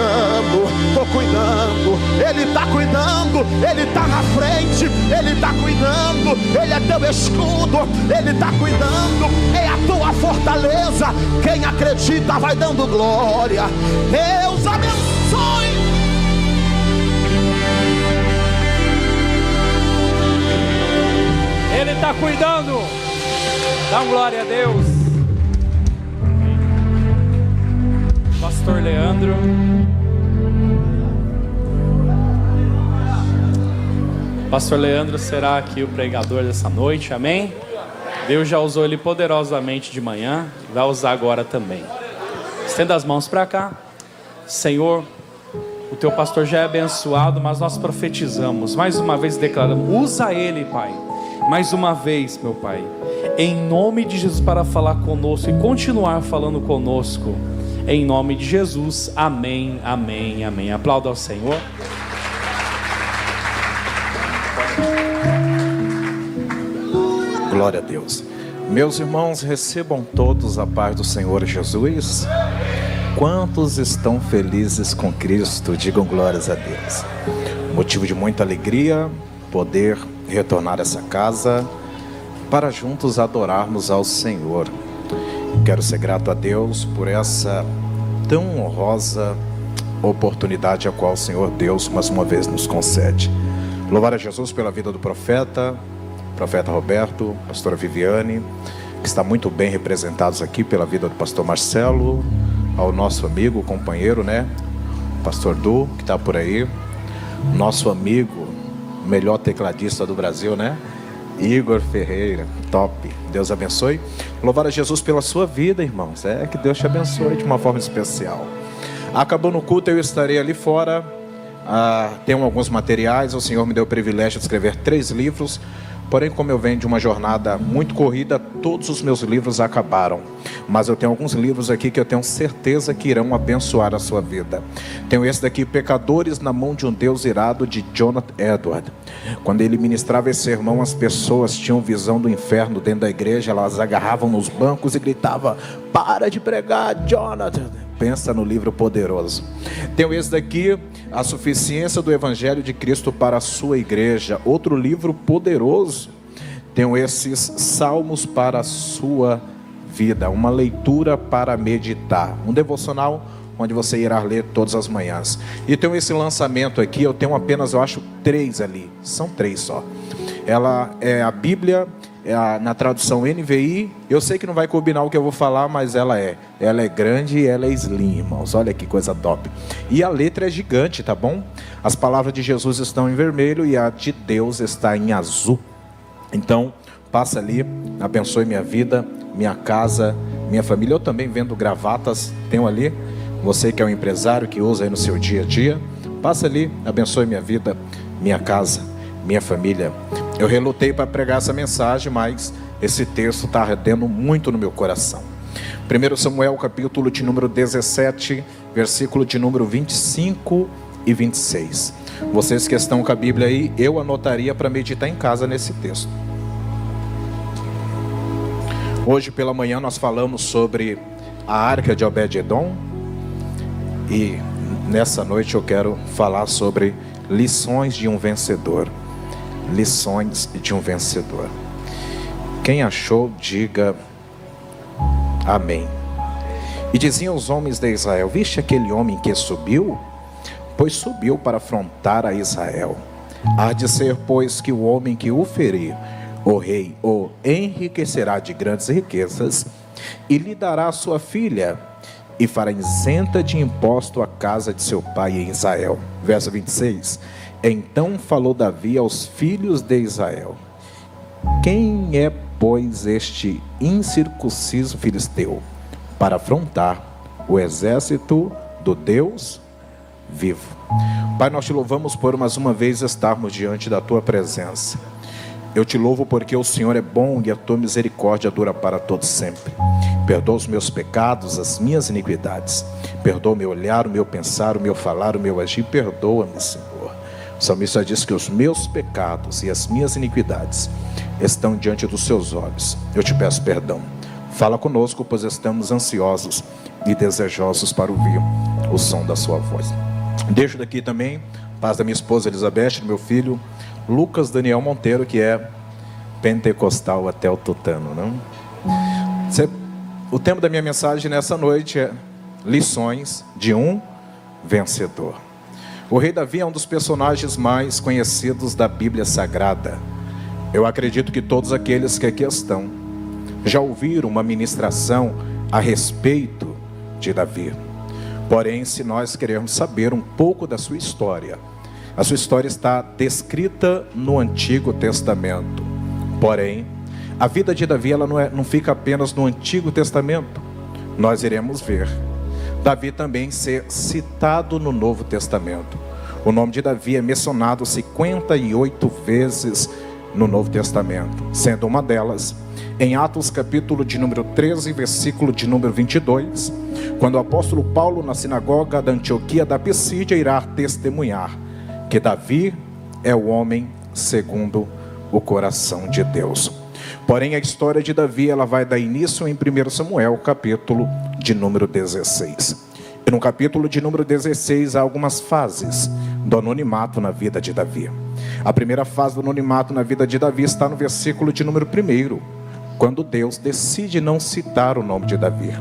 cuidando, estou cuidando. Ele está cuidando, Ele está na frente, Ele está cuidando. Ele é teu escudo, Ele está cuidando. É a tua fortaleza. Quem acredita vai dando glória. Deus abençoe. Ele está cuidando. Dá glória a Deus. Pastor Leandro. Pastor Leandro será aqui o pregador dessa noite, amém? Deus já usou ele poderosamente de manhã, vai usar agora também. Estenda as mãos para cá. Senhor, o teu pastor já é abençoado, mas nós profetizamos, mais uma vez declaramos, usa ele, Pai, mais uma vez, meu Pai, em nome de Jesus, para falar conosco e continuar falando conosco, em nome de Jesus, amém, amém, amém. Aplauda ao Senhor. Glória a Deus. Meus irmãos, recebam todos a paz do Senhor Jesus. Quantos estão felizes com Cristo? Digam glórias a Deus. Motivo de muita alegria poder retornar a essa casa para juntos adorarmos ao Senhor. Quero ser grato a Deus por essa tão honrosa oportunidade a qual o Senhor Deus mais uma vez nos concede. Louvar a Jesus pela vida do profeta Roberto, pastora Viviane, que está muito bem representados aqui pela vida do pastor Marcelo, ao nosso amigo, companheiro, né? Pastor Du, que está por aí, nosso amigo, melhor tecladista do Brasil, né? Igor Ferreira, top, Deus abençoe. Louvar a Jesus pela sua vida, irmãos, que Deus te abençoe de uma forma especial. Acabou no culto, eu estarei ali fora, tenho alguns materiais, o Senhor me deu o privilégio de escrever 3 livros, porém, como eu venho de uma jornada muito corrida, todos os meus livros acabaram. Mas eu tenho alguns livros aqui que eu tenho certeza que irão abençoar a sua vida. Tenho esse daqui, Pecadores na Mão de um Deus Irado, de Jonathan Edwards. Quando ele ministrava esse sermão, as pessoas tinham visão do inferno dentro da igreja, elas agarravam nos bancos e gritavam: para de pregar, Jonathan. Pensa no livro poderoso. Tenho esse daqui, A Suficiência do Evangelho de Cristo para a Sua Igreja. Outro livro poderoso. Tenho esses Salmos para a Sua Vida. Uma leitura para meditar. Um devocional onde você irá ler todas as manhãs. E tenho esse lançamento aqui, eu tenho apenas, eu acho, 3 ali. São 3 só. Ela é a Bíblia, na tradução NVI. Eu sei que não vai combinar o que eu vou falar, mas ela é grande e ela é slim, irmãos. Olha que coisa top. E a letra é gigante, tá bom? As palavras de Jesus estão em vermelho e a de Deus está em azul. Então, passa ali, abençoe minha vida, minha casa, minha família. Eu também vendo gravatas, tenho ali. Você que é um empresário que usa aí no seu dia a dia, passa ali, abençoe minha vida, minha casa, minha família. Eu relutei para pregar essa mensagem, mas esse texto está ardendo muito no meu coração. 1 Samuel, capítulo de número 17, versículo de número 25 e 26. Vocês que estão com a Bíblia aí, eu anotaria para meditar em casa nesse texto. Hoje pela manhã nós falamos sobre a arca de Obed-edom. E nessa noite eu quero falar sobre lições de um vencedor. Lições de um vencedor. Quem achou, diga amém. E diziam os homens de Israel: viste aquele homem que subiu? Pois subiu para afrontar a Israel. Há de ser, pois, que o homem que o ferir, o rei o enriquecerá de grandes riquezas, e lhe dará a sua filha, e fará isenta de imposto a casa de seu pai em Israel. Verso 26. Então falou Davi aos filhos de Israel: quem é, pois, este incircunciso filisteu, para afrontar o exército do Deus vivo? Pai, nós te louvamos por mais uma vez estarmos diante da tua presença. Eu te louvo porque o Senhor é bom e a tua misericórdia dura para todos sempre. Perdoa os meus pecados, as minhas iniquidades. Perdoa o meu olhar, o meu pensar, o meu falar, o meu agir. Perdoa-me, Senhor. O salmista diz que os meus pecados e as minhas iniquidades estão diante dos seus olhos. Eu te peço perdão. Fala conosco, pois estamos ansiosos e desejosos para ouvir o som da sua voz. Deixo daqui também paz da minha esposa Elizabeth, do meu filho Lucas Daniel Monteiro, que é pentecostal até o tutano, não? O tema da minha mensagem nessa noite é lições de um vencedor. O rei Davi é um dos personagens mais conhecidos da Bíblia Sagrada. Eu acredito que todos aqueles que aqui estão já ouviram uma ministração a respeito de Davi. Porém, se nós queremos saber um pouco da sua história, a sua história está descrita no Antigo Testamento. Porém, a vida de Davi ela não fica apenas no Antigo Testamento. Nós iremos ver Davi também ser citado no Novo Testamento. O nome de Davi é mencionado 58 vezes no Novo Testamento, sendo uma delas em Atos capítulo de número 13, versículo de número 22, quando o apóstolo Paulo, na sinagoga da Antioquia da Pisídia, irá testemunhar que Davi é o homem segundo o coração de Deus. Porém, a história de Davi ela vai dar início em 1 Samuel, capítulo de número 16. E no capítulo de número 16 há algumas fases do anonimato na vida de Davi. A primeira fase do anonimato na vida de Davi está no versículo de número 1, quando Deus decide não citar o nome de Davi.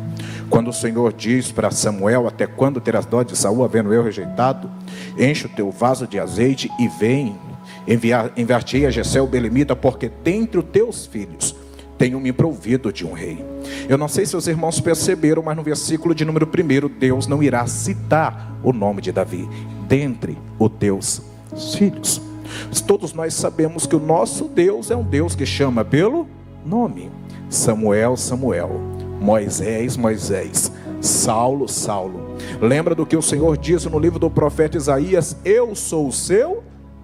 Quando o Senhor diz para Samuel: até quando terás dó de Saul, havendo eu rejeitado? Enche o teu vaso de azeite e vem, enviar-te-ei a Jessé o belemita, porque dentre os teus filhos tenho me provido de um rei. Eu não sei se os irmãos perceberam, mas no versículo de número 1, Deus não irá citar o nome de Davi, dentre os teus filhos. Todos nós sabemos que o nosso Deus é um Deus que chama pelo nome. Samuel, Samuel. Moisés, Moisés. Saulo, Saulo. Lembra do que o Senhor diz no livro do profeta Isaías: eu sou o seu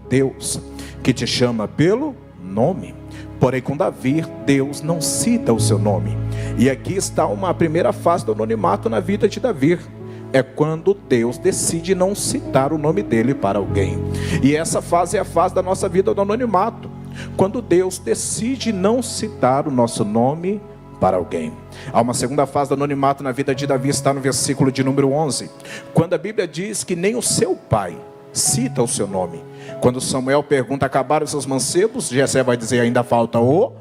Deus, que te chama pelo nome. Porém, com Davi, Deus não cita o seu nome. E aqui está uma primeira fase do anonimato na vida de Davi. É quando Deus decide não citar o nome dele para alguém. E essa fase é a fase da nossa vida do anonimato, quando Deus decide não citar o nosso nome para alguém. Há uma segunda fase do anonimato na vida de Davi, está no versículo de número 11, quando a Bíblia diz que nem o seu pai cita o seu nome. Quando Samuel pergunta: acabaram os seus mancebos? Jessé vai dizer: ainda falta o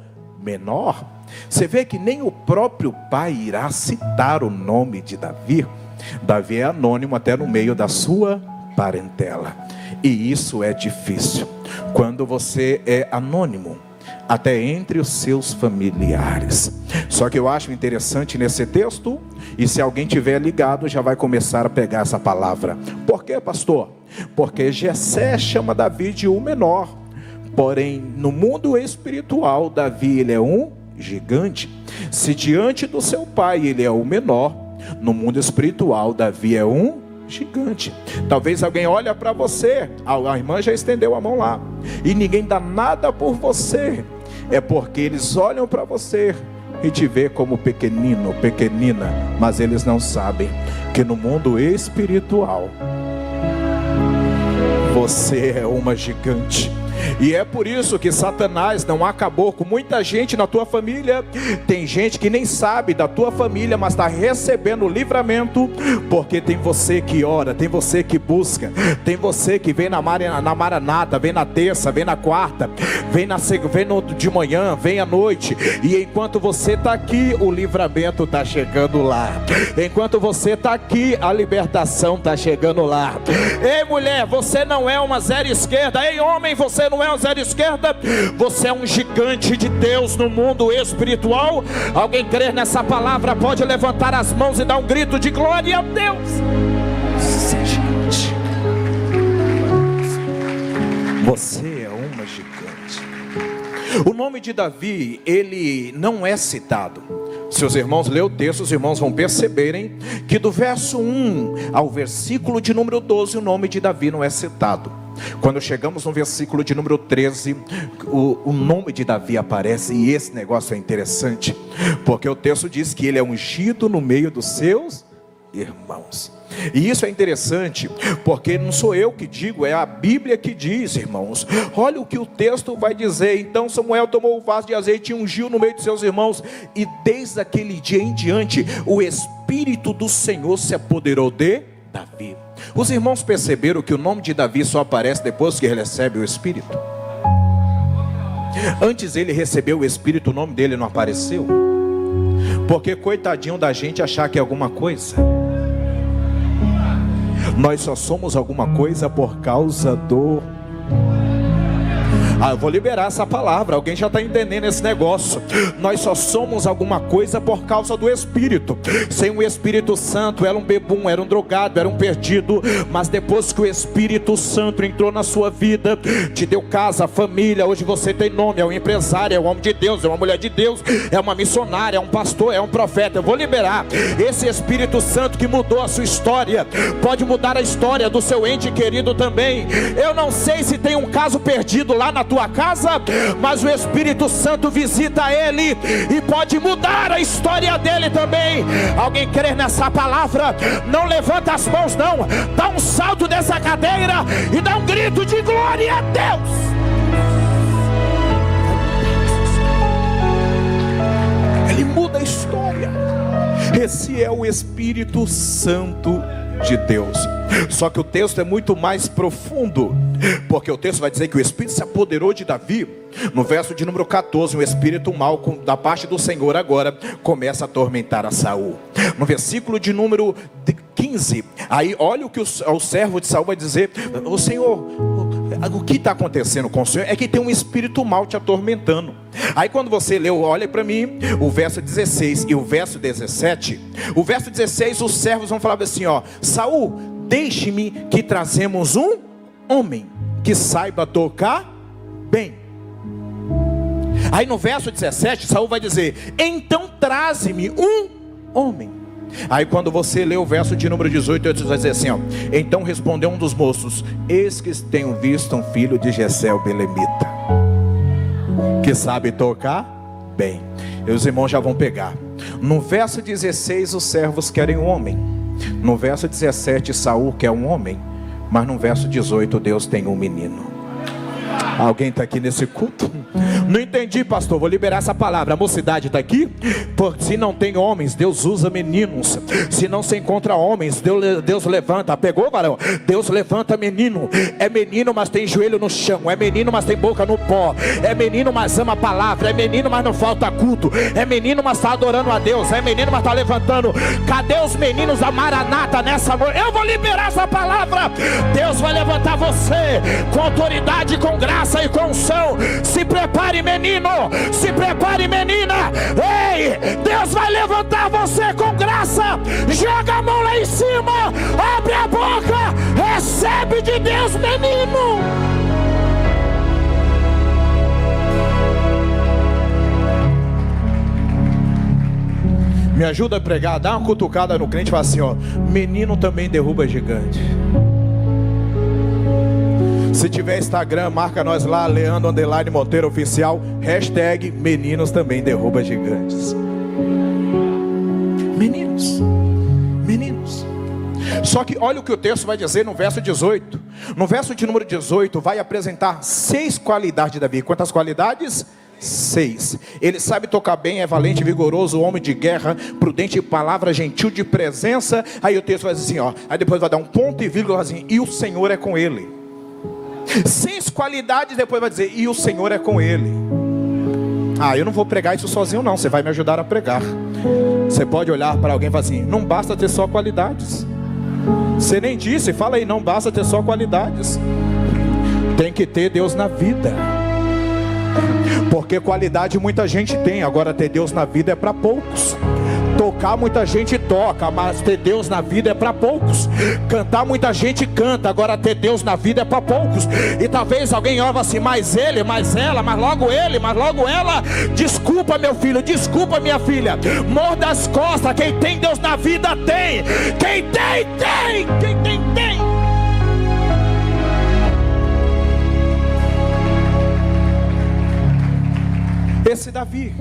menor. Você vê que nem o próprio pai irá citar o nome de Davi. Davi é anônimo até no meio da sua parentela. E isso é difícil. Quando você é anônimo, até entre os seus familiares. Só que eu acho interessante nesse texto, e se alguém tiver ligado, já vai começar a pegar essa palavra. Por quê, pastor? Porque Jessé chama Davi de um menor. Porém, no mundo espiritual, Davi ele é um gigante. Se diante do seu pai ele é o menor, no mundo espiritual Davi é um gigante. Talvez alguém olhe para você, a irmã já estendeu a mão lá, e ninguém dá nada por você. É porque eles olham para você e te vê como pequenino, pequenina, mas eles não sabem que no mundo espiritual você é uma gigante. E é por isso que Satanás não acabou com muita gente na tua família. Tem gente que nem sabe da tua família, mas está recebendo livramento, porque tem você que ora, tem você que busca, tem você que vem na maranata, vem na terça, vem na quarta, vem de manhã, vem à noite. E enquanto você está aqui, o livramento está chegando lá. Enquanto você está aqui, a libertação está chegando lá. Ei mulher, você não é uma zero esquerda. Ei homem, você não é uma zero esquerda. Você é um gigante de Deus no mundo espiritual. Alguém crer nessa palavra pode levantar as mãos e dar um grito de glória a Deus. Você é gigante. Você é uma gigante. O nome de Davi, ele não é citado. Se os irmãos lerem o texto, os irmãos vão perceberem que do verso 1 ao versículo de número 12, o nome de Davi não é citado. Quando chegamos no versículo de número 13, o nome de Davi aparece. E esse negócio é interessante, porque o texto diz que ele é ungido no meio dos seus irmãos. E isso é interessante, porque não sou eu que digo, é a Bíblia que diz, irmãos. Olha o que o texto vai dizer. Então Samuel tomou o vaso de azeite e ungiu no meio de seus irmãos. E desde aquele dia em diante, o Espírito do Senhor se apoderou de Davi. Os irmãos perceberam que o nome de Davi só aparece depois que ele recebe o Espírito? Antes ele recebeu o Espírito, o nome dele não apareceu. Porque coitadinho da gente achar que é alguma coisa. Nós só somos alguma coisa por causa do... eu vou liberar essa palavra. Alguém já está entendendo esse negócio. Nós só somos alguma coisa por causa do Espírito. Sem o Espírito Santo, era um bebum, era um drogado, era um perdido. Mas depois que o Espírito Santo entrou na sua vida, te deu casa, família, hoje você tem nome, é um empresário, é um homem de Deus, é uma mulher de Deus, é uma missionária, é um pastor, é um profeta. Eu vou liberar esse Espírito Santo que mudou a sua história. Pode mudar a história do seu ente querido também. Eu não sei se tem um caso perdido lá na tua casa, mas o Espírito Santo visita ele e pode mudar a história dele também. Alguém crê nessa palavra? Não levanta as mãos não, dá um salto dessa cadeira e dá um grito de glória a Deus. Ele muda a história. Esse é o Espírito Santo de Deus. Só que o texto é muito mais profundo, porque o texto vai dizer que o Espírito se apoderou de Davi. No verso de número 14, o espírito mau da parte do Senhor agora começa a atormentar a Saul. No versículo de número 15, aí olha o que o servo de Saul vai dizer: o Senhor, o que está acontecendo com o Senhor é que tem um espírito mau te atormentando. Aí quando você leu, olha para mim, o verso 16 e o verso 17. O verso 16, os servos vão falar assim, ó: Saul, deixe-me que trazemos um homem que saiba tocar bem. Aí no verso 17, Saul vai dizer: então traze-me um homem. Aí quando você lê o verso de número 18, ele vai dizer assim, ó: então respondeu um dos moços: eis que tenho visto um filho de Jessé o belemita, que sabe tocar bem. E os irmãos já vão pegar. No verso 16, os servos querem um homem. No verso 17, Saul quer um homem. Mas no verso 18, Deus tem um menino. Alguém está aqui nesse culto? Não entendi, pastor, vou liberar essa palavra. A mocidade está aqui? Porque se não tem homens, Deus usa meninos. Se não se encontra homens, Deus levanta. Pegou, varão? Deus levanta menino. É menino, mas tem joelho no chão. É menino, mas tem boca no pó. É menino, mas ama a palavra. É menino, mas não falta culto. É menino, mas está adorando a Deus. É menino, mas está levantando. Cadê os meninos da Maranata nessa noite? Eu vou liberar essa palavra. Deus vai levantar você com autoridade, com graça e com unção. Se prepare, menino. Se prepare, menina. Ei, Deus vai levantar você com graça. Joga a mão lá em cima. Abre a boca. Recebe de Deus, menino. Me ajuda a pregar. Dá uma cutucada no crente e fala assim, ó: menino também derruba gigante. Se tiver Instagram, marca nós lá, Leandro _ Monteiro Oficial, hashtag meninos também derruba gigantes. Meninos, meninos. Só que olha o que o texto vai dizer no verso 18. No verso de número 18 vai apresentar 6 qualidades de Davi. Quantas qualidades? 6. Ele sabe tocar bem, é valente, vigoroso, homem de guerra, prudente de palavra, gentil de presença. Aí o texto vai dizer assim, ó, aí depois vai dar um ponto e vírgula assim: e o Senhor é com ele. 6 qualidades, depois vai dizer: e o Senhor é com ele. Eu não vou pregar isso sozinho não, você vai me ajudar a pregar. Você pode olhar para alguém e falar assim: não basta ter só qualidades. Você nem disse, fala aí: não basta ter só qualidades. Tem que ter Deus na vida. Porque qualidade muita gente tem, agora ter Deus na vida é para poucos. Tocar muita gente toca, mas ter Deus na vida é para poucos. Cantar muita gente canta, agora ter Deus na vida é para poucos. E talvez alguém olhe assim: mas ele, mas ela, mas logo ele, mas logo ela. Desculpa, meu filho, desculpa, minha filha. Morda as costas. Quem tem Deus na vida tem. Quem tem, tem. Quem tem, tem. Esse Davi.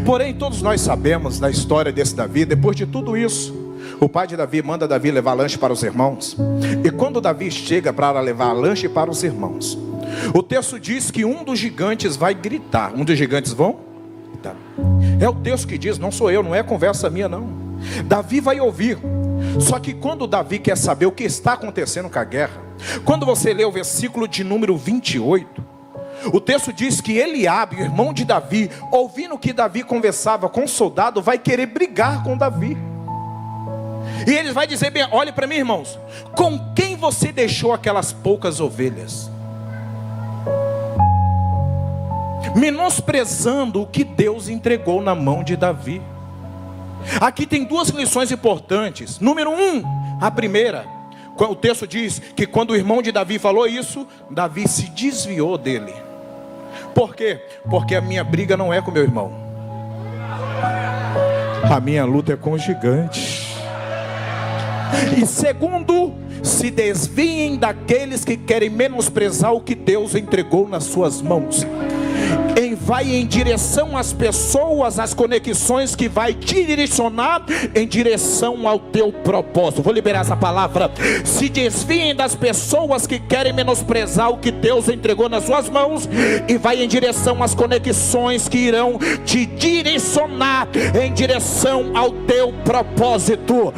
Porém, todos nós sabemos da história desse Davi. Depois de tudo isso, o pai de Davi manda Davi levar lanche para os irmãos. E quando Davi chega para levar lanche para os irmãos, o texto diz que um dos gigantes vai gritar. Um dos gigantes vão gritar. É o texto que diz, não sou eu, não é conversa minha não. Davi vai ouvir. Só que quando Davi quer saber o que está acontecendo com a guerra, quando você lê o versículo de número 28, o texto diz que Eliabe, o irmão de Davi, ouvindo que Davi conversava com o soldado, vai querer brigar com Davi. E ele vai dizer bem, olhe para mim, irmãos, com quem você deixou aquelas poucas ovelhas? Menosprezando o que Deus entregou na mão de Davi. Aqui tem duas lições importantes. Número 1, a primeira, o texto diz que quando o irmão de Davi falou isso, Davi se desviou dele. Por quê? Porque a minha briga não é com meu irmão, a minha luta é com o gigante. E segundo, se desviem daqueles que querem menosprezar o que Deus entregou nas suas mãos. Vai em direção às pessoas, às conexões que vai te direcionar em direção ao teu propósito. Vou liberar essa palavra. Se desviem das pessoas que querem menosprezar o que Deus entregou nas suas mãos, e vai em direção às conexões que irão te direcionar em direção ao teu propósito.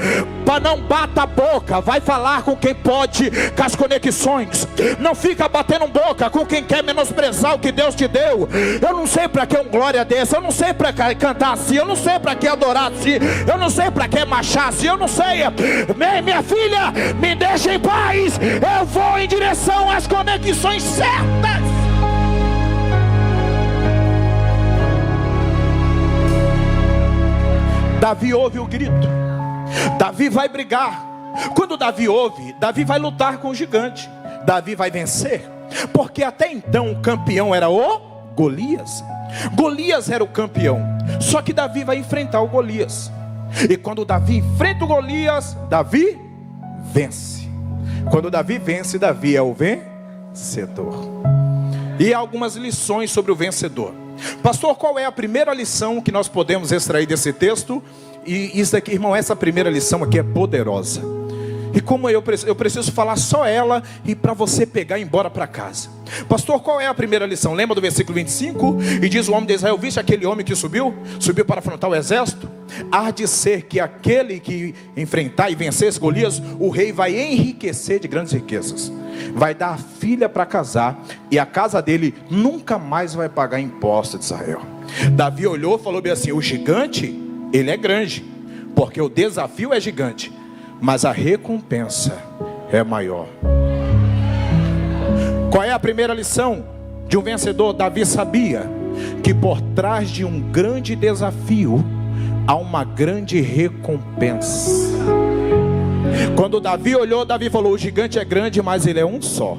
Não bata a boca, vai falar com quem pode, com as conexões. Não fica batendo boca com quem quer menosprezar o que Deus te deu. Eu não sei para que um glória desse, eu não sei para que cantar assim, eu não sei para que adorar assim, eu não sei para que marchar assim, eu não sei. Minha filha, me deixa em paz, eu vou em direção às conexões certas. Davi ouve o grito, Davi vai brigar. Quando Davi ouve, Davi vai lutar com o gigante, Davi vai vencer, porque até então o campeão era o Golias. Golias era o campeão, só que Davi vai enfrentar o Golias. E quando Davi enfrenta o Golias, Davi vence. Quando Davi vence, Davi é o vencedor. E há algumas lições sobre o vencedor. Pastor, qual é a primeira lição que nós podemos extrair desse texto? E isso aqui, irmão, essa primeira lição aqui é poderosa. E como eu preciso falar só ela, e para você pegar e ir embora para casa. Pastor, qual é a primeira lição? Lembra do versículo 25? E diz o homem de Israel: viste aquele homem que subiu para afrontar o exército? Há de ser que aquele que enfrentar e vencer esse Golias, o rei vai enriquecer de grandes riquezas, vai dar a filha para casar, e a casa dele nunca mais vai pagar imposto de Israel. Davi olhou e falou bem assim: o gigante, ele é grande, porque o desafio é gigante, mas a recompensa é maior. Qual é a primeira lição de um vencedor? Davi sabia que por trás de um grande desafio há uma grande recompensa. Quando Davi olhou, Davi falou: o gigante é grande, mas ele é um só,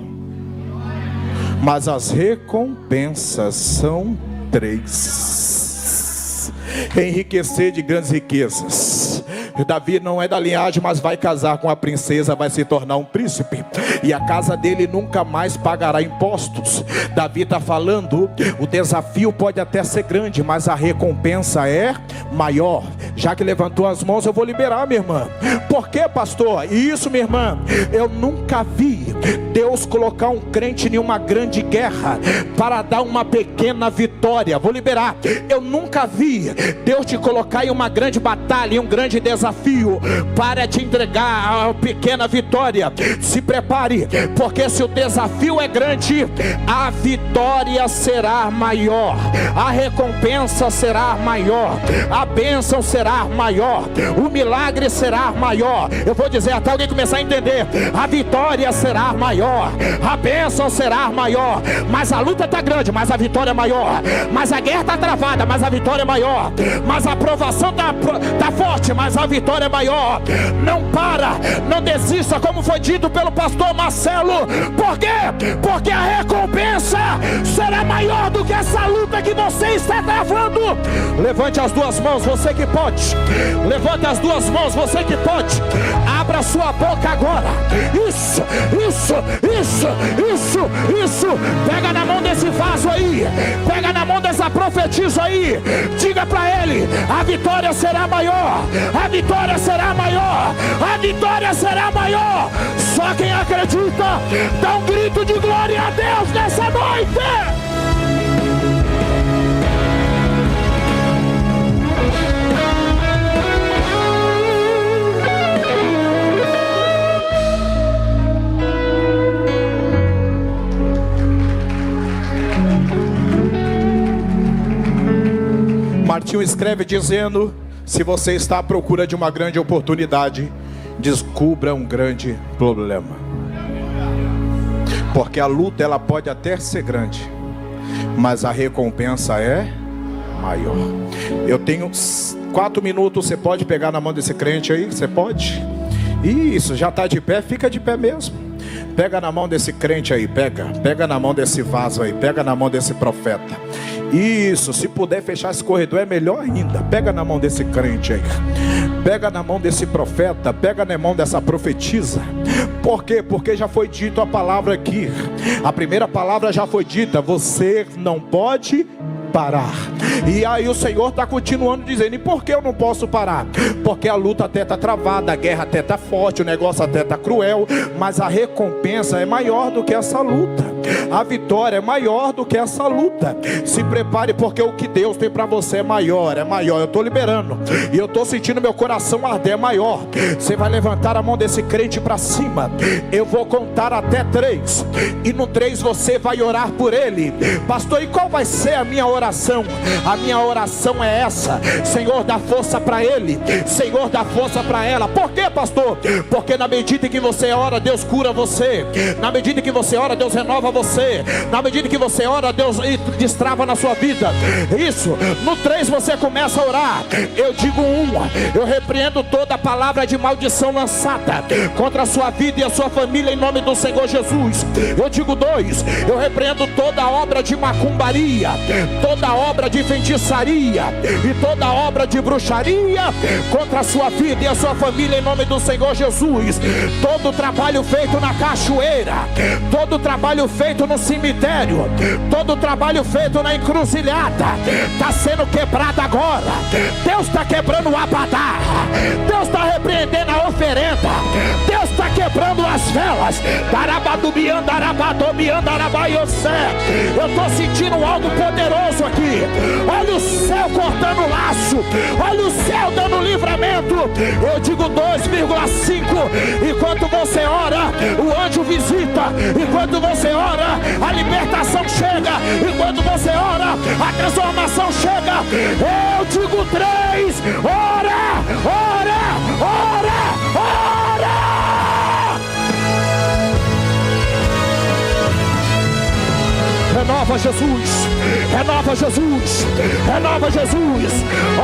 mas as recompensas são 3. Enriquecer de grandes riquezas. Davi não é da linhagem, mas vai casar com a princesa, vai se tornar um príncipe, e a casa dele nunca mais pagará impostos. Davi está falando, o desafio pode até ser grande, mas a recompensa é maior. Já que levantou as mãos, eu vou liberar, minha irmã. Por quê, pastor? Isso, minha irmã, eu nunca vi Deus colocar um crente em uma grande guerra para dar uma pequena vitória. Vou liberar. Eu nunca vi Deus te colocar em uma grande batalha, em um grande desafio, para te entregar a pequena vitória. Se prepare, porque se o desafio é grande, a vitória será maior, a recompensa será maior, a bênção será maior, o milagre será maior. Eu vou dizer até alguém começar a entender: a vitória será maior, a bênção será maior. Mas a luta está grande, mas a vitória é maior. Mas a guerra está travada, mas a vitória é maior. Mas a aprovação está forte, mas a vitória é maior. Não para, não desista, como foi dito pelo pastor Marcelo. Por quê? Porque a recompensa será maior do que essa luta que você está travando. Levante as duas mãos, você que pode. Levante as duas mãos, você que pode. Abra sua boca agora. Isso. Pega na mão desse vaso aí, pega na mão dessa profetisa aí. Diga para ele: a vitória será maior, a vitória será maior, a vitória será maior. Só quem acredita, dá um grito de glória a Deus nessa noite. Martinho escreve dizendo: se você está à procura de uma grande oportunidade, descubra um grande problema. Porque a luta ela pode até ser grande, mas a recompensa é maior. Eu tenho 4 minutos, você pode pegar na mão desse crente aí? Você pode? Isso, já está de pé, fica de pé mesmo. Pega na mão desse crente aí, pega na mão desse vaso aí, pega na mão desse profeta. Isso, se puder fechar esse corredor é melhor ainda. Pega na mão desse crente aí, pega na mão desse profeta, pega na mão dessa profetisa. Por quê? Porque já foi dito a palavra aqui. A primeira palavra já foi dita: você não pode parar. E aí o Senhor está continuando dizendo: e por que eu não posso parar? Porque a luta até está travada, a guerra até está forte, o negócio até está cruel, mas a recompensa é maior do que essa luta. A vitória é maior do que essa luta. Se prepare, porque o que Deus tem para você é maior, é maior. Eu estou liberando e eu estou sentindo meu coração arder, é maior. Você vai levantar a mão desse crente para cima. Eu vou contar até 3, e no 3 você vai orar por ele. Pastor, e qual vai ser a minha oração? A minha oração é essa: Senhor, dá força para ele, Senhor, dá força para ela. Por quê, pastor? Porque na medida que você ora, Deus cura você. Na medida que você ora, Deus renova você. Na medida que você ora, Deus destrava na sua vida. Isso, no 3 você começa a orar. Eu digo 1, eu repreendo toda palavra de maldição lançada contra a sua vida e a sua família em nome do Senhor Jesus. Eu digo 2, eu repreendo toda obra de macumbaria, toda obra de feitiçaria e toda obra de bruxaria contra a sua vida e a sua família em nome do Senhor Jesus. Todo trabalho feito na cachoeira, todo trabalho feito no cemitério, todo trabalho feito na encruzilhada está sendo quebrado agora. Deus está quebrando o abadá, Deus está repreendendo a oferenda, Deus está quebrando as velas. Eu estou sentindo algo poderoso aqui. Olha o céu cortando o laço, olha o céu dando livramento. Eu digo 2,5. Enquanto você ora, o anjo visita. Enquanto você ora, a libertação chega. Enquanto você ora, a transformação chega. Eu digo 3, ora, ora, ora, ora. Renova Jesus, renova Jesus, renova Jesus.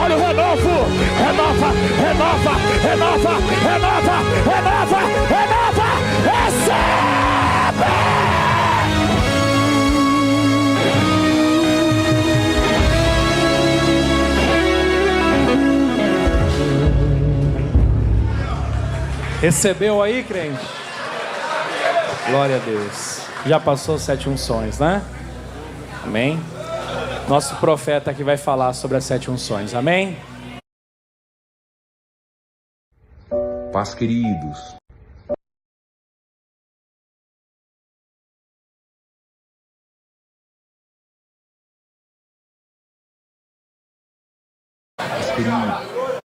Olha o renovo, renova, renova, renova, renova, renova, renova. Recebe! Recebeu aí, crente? Glória a Deus. Já passou 7 unções, né? Amém? Nosso profeta aqui vai falar sobre as 7 unções. Amém? Paz, queridos. Paz, queridos.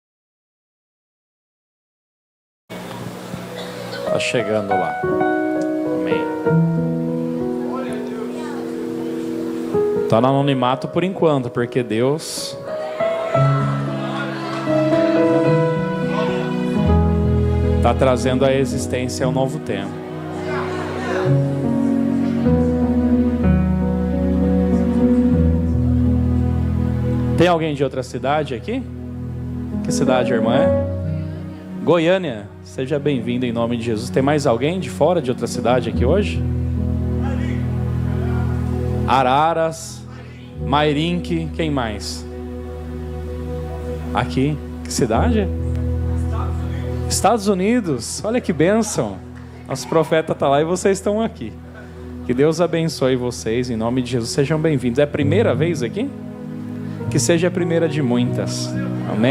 Tá chegando lá. Amém. Tá no anonimato por enquanto, porque Deus tá trazendo à existência um novo tempo. Tem alguém de outra cidade aqui? Que cidade, irmã, é? Goiânia. Seja bem-vindo em nome de Jesus. Tem mais alguém de fora de outra cidade aqui hoje? Araras, Mairinque, quem mais? Aqui, que cidade? Estados Unidos. Olha que bênção. Nosso profeta está lá e vocês estão aqui. Que Deus abençoe vocês em nome de Jesus. Sejam bem-vindos. É a primeira vez aqui? Que seja a primeira de muitas. Amém.